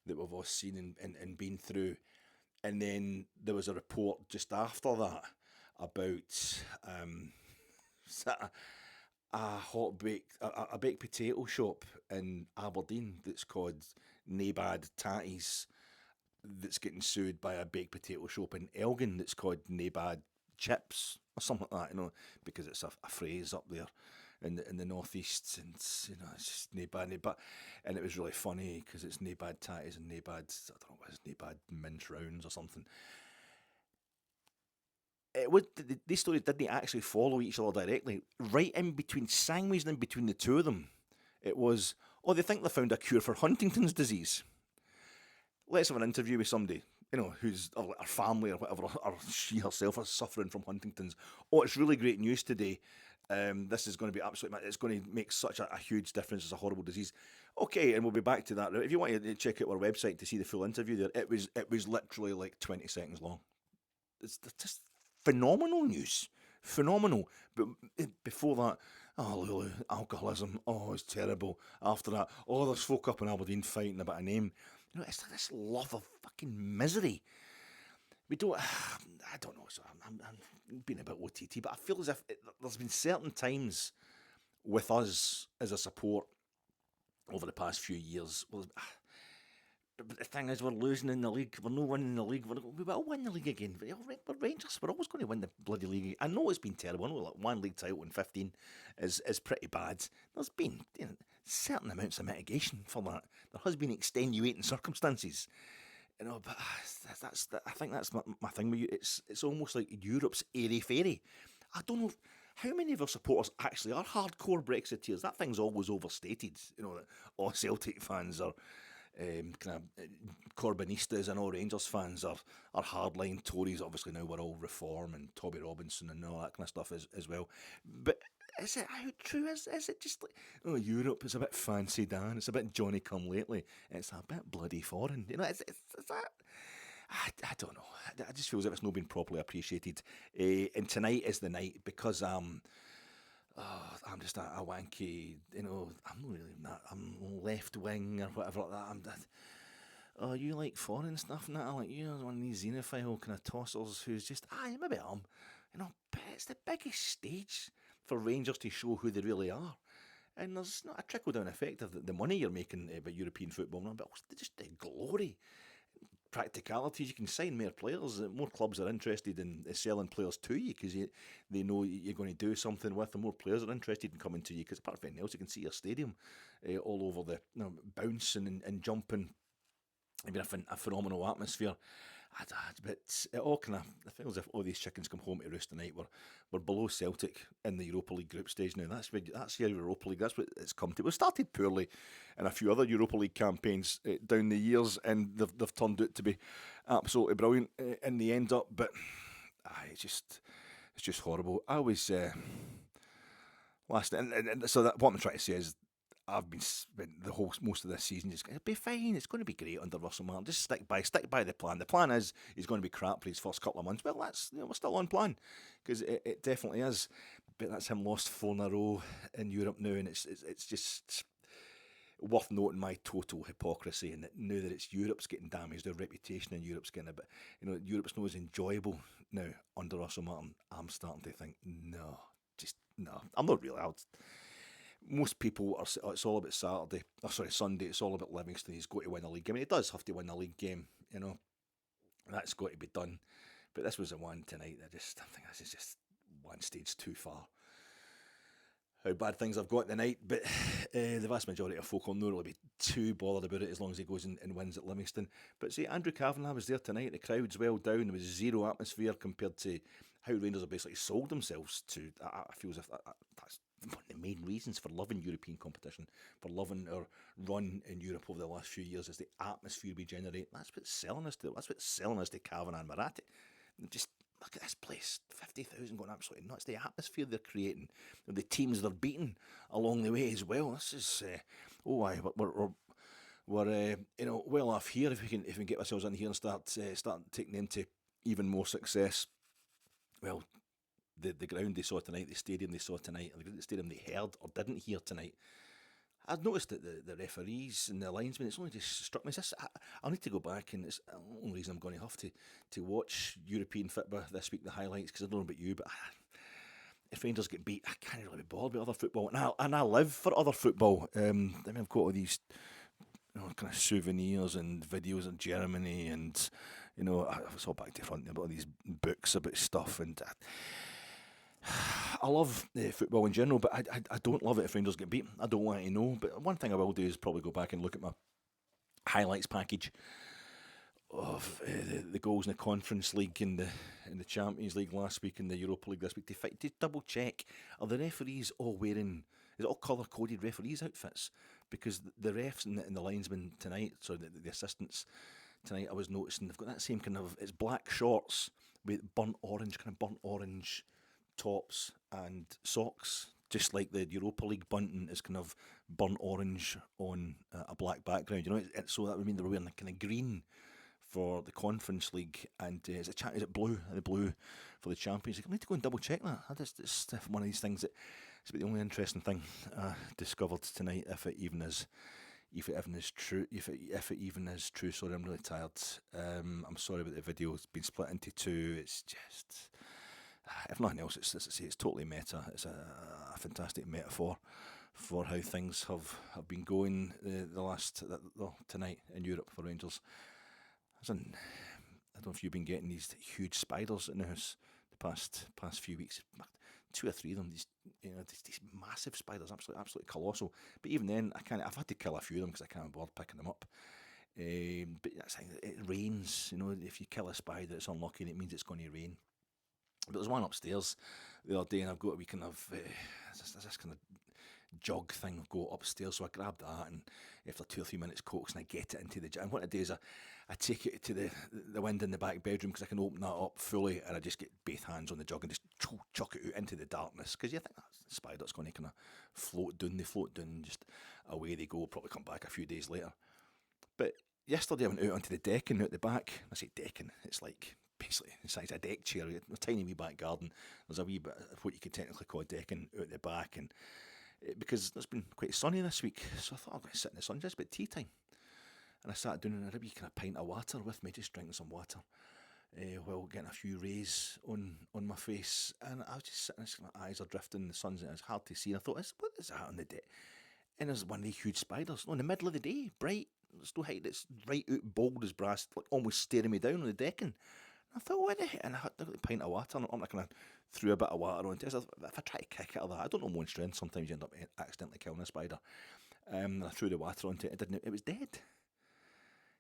that we've all seen and been through. And then there was a report just after that about a baked potato shop in Aberdeen that's called Nabad Tatties, that's getting sued by a baked potato shop in Elgin that's called Nabad Chips or something like that, because it's a phrase up there in the northeast, and it's just Nabad, and it was really funny because it's Nabad Tatties and Nabad, I don't know what it is, Nabad Mince Rounds or something. These stories didn't actually follow each other directly. Right in between, sandwiched in between the two of them, it was, they think they found a cure for Huntington's disease. Let's have an interview with somebody, who's our family or whatever, or she herself is suffering from Huntington's. It's really great news today. This is going to be it's going to make such a huge difference. It's a horrible disease. Okay, and we'll be back to that. If you want to check out our website to see the full interview there, it was literally like 20 seconds long. It's just phenomenal news. Phenomenal. But before that, Lulu, alcoholism, it's terrible. After that, there's folk up in Aberdeen fighting about a name. It's like this love of fucking misery. we don't. I don't know. So I'm being a bit OTT, but I feel as if there's been certain times with us as a support over the past few years. Well, but the thing is, we're losing in the league. We're not winning the league. We will win the league again. We're Rangers. We're always going to win the bloody league. I know it's been terrible. I know like one league title in 15 is pretty bad. There's been certain amounts of mitigation for that. There has been extenuating circumstances. But I think that's my thing with you. It's almost like Europe's airy-fairy. I don't know how many of our supporters actually are hardcore Brexiteers. That thing's always overstated. That all Celtic fans are kind of Corbynistas and all Rangers fans are hardline Tories. Obviously now we're all Reform and Toby Robinson and all that kind of stuff as well. But is it how true is it just like Europe is a bit fancy Dan, it's a bit Johnny come lately, it's a bit bloody foreign, it's that I don't know. I just feel as if it's not been properly appreciated. And tonight is the night because I'm just a wanky, I'm not really that. I'm left wing or whatever like that. You like foreign stuff and that? I like you one of these xenophile kind of tossers who's just, maybe I'm, but it's the biggest stage for Rangers to show who they really are. And there's not a trickle-down effect of the money you're making about European football, but just the glory. Practicalities, you can sign more players. More clubs are interested in selling players to you because they know you're going to do something with them. More players are interested in coming to you because apart from anything else, you can see your stadium all over the bouncing and jumping. Even a phenomenal atmosphere. But it all kind of, I feel as if all these chickens come home to roost tonight. We're below Celtic in the Europa League group stage now. That's your Europa League. That's what it's come to. We started poorly in a few other Europa League campaigns down the years, and they've turned out to be absolutely brilliant in the end up. But it's just horrible. I was last, and so that what I'm trying to say is, I've been spent most of this season just it'll be fine. It's going to be great under Russell Martin. Just stick by the plan. The plan is he's going to be crap for his first couple of months. Well, that's we're still on plan because it definitely is. But that's him lost 4 in a row in Europe now, and it's just worth noting my total hypocrisy and that now that it's Europe's getting damaged, their reputation in Europe's getting a bit. Europe's not as enjoyable now under Russell Martin. I'm starting to think no. I'm not really out. Most people it's all about Sunday. It's all about Livingston. He's got to win a league game. He does have to win a league game. That's got to be done. But this was the one tonight. I think this is just one stage too far. How bad things have got tonight, but the vast majority of folk will not really be too bothered about it as long as he goes and wins at Livingston. But see, Andrew Kavanagh was there tonight. The crowd's well down. There was zero atmosphere compared to how Rangers have basically sold themselves to. I feel as if that's one of the main reasons for loving European competition, for loving our run in Europe over the last few years, is the atmosphere we generate. That's what's selling us to. That's what's selling us to Kavanagh and Moratti. Just look at this place, 50,000 going absolutely nuts. The atmosphere they're creating, the teams they're beating along the way as well. This is we're well off here if we can get ourselves in here and start taking them to even more success. Well, the ground they saw tonight, the stadium they saw tonight, the stadium they heard or didn't hear tonight. I've noticed that the referees and the linesmen, it's only just struck me. I'll need to go back, and it's the only reason I'm going to have to watch European football this week, the highlights, because I don't know about you, but if Rangers get beat, I can't really be bothered with other football. And I live for other football. I've got all these kind of souvenirs and videos of Germany, and it's all back to front. I've got all these books about stuff, and I love football in general, but I don't love it if Rangers get beat. I don't want to know. But one thing I will do is probably go back and look at my highlights package of the goals in the Conference League and the Champions League last week and the Europa League this week to double check, are the referees all wearing, is it all colour-coded referees' outfits? Because the refs and the linesmen tonight, so the assistants tonight, I was noticing they've got that same kind of, it's black shorts with burnt orange tops and socks, just like the Europa League bunting is kind of burnt orange on a black background. So that would mean they were wearing the kind of green for the Conference League, and is it blue? The blue for the Champions League. I need to go and double check that. It's one of these things that it's the only interesting thing I discovered tonight, if it even is if it even is true. If it even is true, sorry, I'm really tired. I'm sorry about the video. It's been split into two. It's just, if nothing else, it's, as I say, it's totally meta. It's a fantastic metaphor for how things have been going the last well, tonight in Europe for Rangers. I don't know if you've been getting these huge spiders in the house the past few weeks. 2 or 3 of them, these massive spiders, absolutely colossal. But even then, I've had to kill a few of them because I can't bother picking them up. But that's the thing, it rains. If you kill a spider, it's unlucky, and it means it's going to rain. But there's one upstairs the other day, and I've got a wee kind of this kind of jog thing, go upstairs. So I grab that, and after 2 or 3 minutes coax, and I get it into the jug. And what I do is I take it to the window in the back bedroom, because I can open that up fully, and I just get both hands on the jug and just chuck it out into the darkness, because you think that's the spider that's going to kind of float down. They float down, and just away they go. Probably come back a few days later. But yesterday I went out onto the decking out the back. I say decking, it's like basically the size of a deck chair, a tiny wee back garden. There's a wee bit of what you could technically call a decking out the back, and because it's been quite sunny this week, so I thought I'm going to sit in the sun just about tea time. And I sat down and I had a wee kind of pint of water with me, just drinking some water, while getting a few rays on my face. And I was just sitting, my eyes are drifting, the sun's, and it's hard to see. And I thought, what is that on the deck? And there's one of these huge spiders, in the middle of the day, bright, there's no height, it's right out bold as brass, like almost staring me down on the decking. I thought, what the heck? And I had a pint of water, and I kind of threw a bit of water on it. If I try to kick it out of that, I don't know my own strength, sometimes you end up accidentally killing a spider. And I threw the water onto it, it was dead.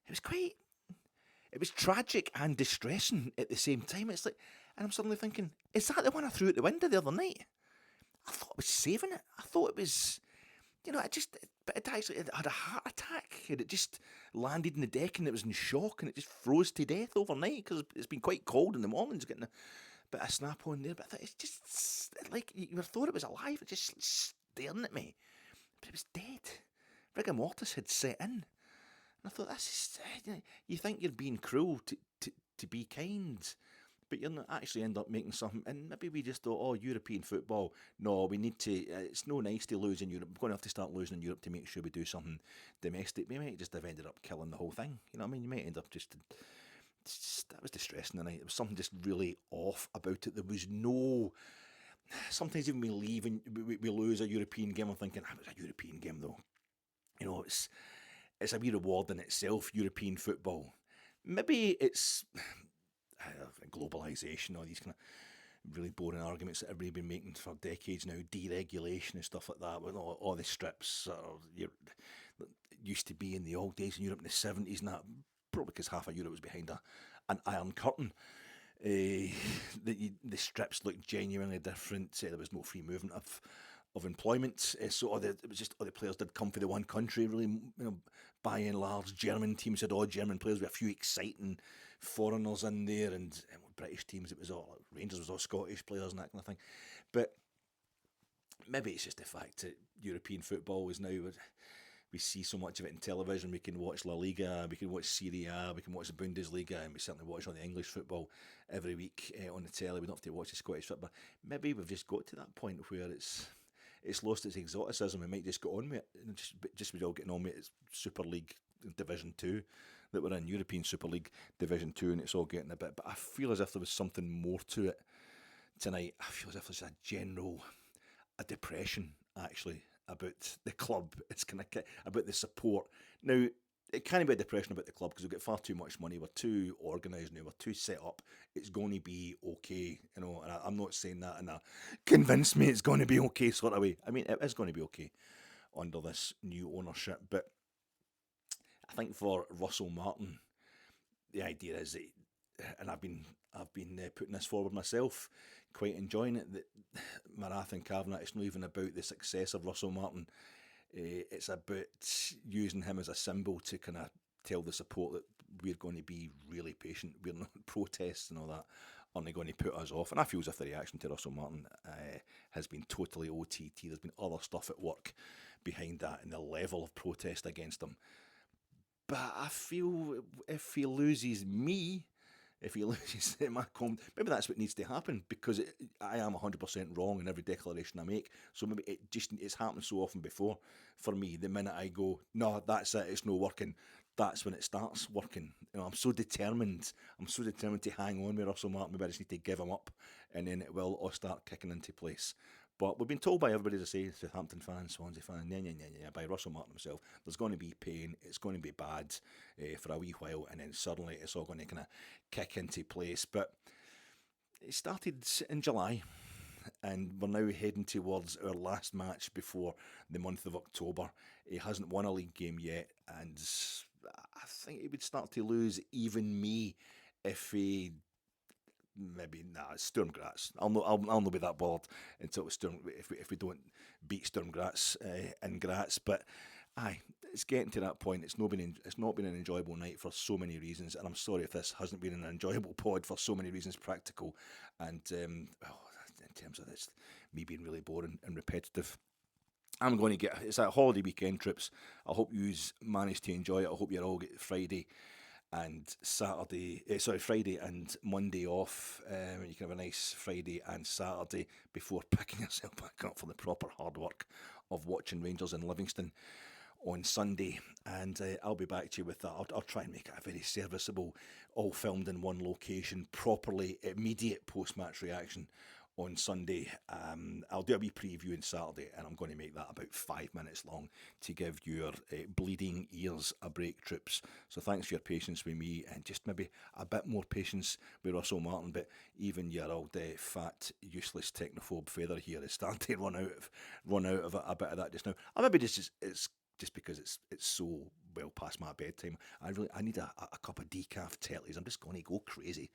It was tragic and distressing at the same time. It's like, and I'm suddenly thinking, is that the one I threw out the window the other night? I thought I was saving it. I thought it was, but it actually had a heart attack, and it just landed in the deck, and it was in shock, and it just froze to death overnight, because it's been quite cold in the mornings, getting a bit of snap on there. But I thought, it's just like, you thought it was alive, it just staring at me, but it was dead. Rigor mortis had set in. And I thought, this is, you think you're being cruel to be kind, but you're not actually end up making something. And maybe we just thought, European football, no, we need to, it's no nice to lose in Europe. We're going to have to start losing in Europe to make sure we do something domestic. We might just have ended up killing the whole thing. You know what I mean? You might end up that was distressing tonight. There was something just really off about it. There was no, sometimes even we leave and we lose a European game, I'm thinking, it was a European game though. It's a wee reward in itself, European football. Maybe it's globalisation, or these kind of really boring arguments that everybody's been making for decades now, deregulation and stuff like that, with all the strips used to be in the old days in Europe in the 70s, and that, probably because half of Europe was behind an iron curtain. The strips looked genuinely different. There was no free movement of employment, so it was just all the players did come for the one country, really, by and large. German teams had all German players with a few exciting foreigners in there, and British teams, it was all, Rangers was all Scottish players and that kind of thing. But maybe it's just the fact that European football is now, we see so much of it in television. We can watch La Liga, we can watch Serie A, we can watch the Bundesliga, and we certainly watch all the English football every week on the telly. We don't have to watch the Scottish football. Maybe we've just got to that point where it's lost its exoticism. We might just go on with it, just we all getting on with it. It's Super League Division 2 that we're in, European Super League Division 2, and it's all getting a bit, but I feel as if there was something more to it tonight. I feel as if there's a depression, actually, about the club. It's kind of about the support. Now, it can't be a depression about the club, because we've got far too much money. We're too organised now. We're too set up. It's going to be okay, and I'm not saying that in a convince me it's going to be okay sort of way. I mean, it is going to be okay under this new ownership, but I think for Russell Martin, the idea is that, and I've been putting this forward myself, quite enjoying it, that Marath and Kavanagh, it's not even about the success of Russell Martin. It's about using him as a symbol to kind of tell the support that we're going to be really patient. We're not protests and all that aren't going to put us off. And I feel as if the reaction to Russell Martin has been totally OTT. There's been other stuff at work behind that, and the level of protest against him. But I feel if he loses me, if he loses maybe that's what needs to happen, because I am 100% wrong in every declaration I make. So maybe it's happened so often before for me. The minute I go, no, that's it, it's no working, that's when it starts working. I'm so determined. I'm so determined to hang on with Russell Martin. Maybe I just need to give him up, and then it will all start kicking into place. But we've been told by everybody, as I say, Southampton fans, Swansea fans, by Russell Martin himself, there's going to be pain, it's going to be bad for a wee while, and then suddenly it's all going to kind of kick into place. But it started in July, and we're now heading towards our last match before the month of October. He hasn't won a league game yet, and I think he would start to lose even me if he maybe Sturm Graz. I'll not be that bothered until if we don't beat Sturm Graz in Graz. But aye, it's getting to that point. It's not been an enjoyable night for so many reasons, and I'm sorry if this hasn't been an enjoyable pod for so many reasons, practical and in terms of this me being really boring and repetitive. I'm going to it's a holiday weekend trips. I hope you manage to enjoy it. I hope you all get Friday and Monday off. You can have a nice Friday and Saturday before picking yourself back up for the proper hard work of watching Rangers in Livingston on Sunday. And I'll be back to you with that. I'll try and make it a very serviceable, all filmed in one location, properly immediate post-match reaction on Sunday. I'll do a wee preview on Saturday, and I'm going to make that about 5 minutes long to give your bleeding ears a break, troops. So thanks for your patience with me, and just maybe a bit more patience with Russell Martin. But even your old fat, useless technophobe feather here is starting to run out of a bit of that just now. I maybe it's just because it's so well past my bedtime. I need a cup of decaf Tetley's. I'm just going to go crazy.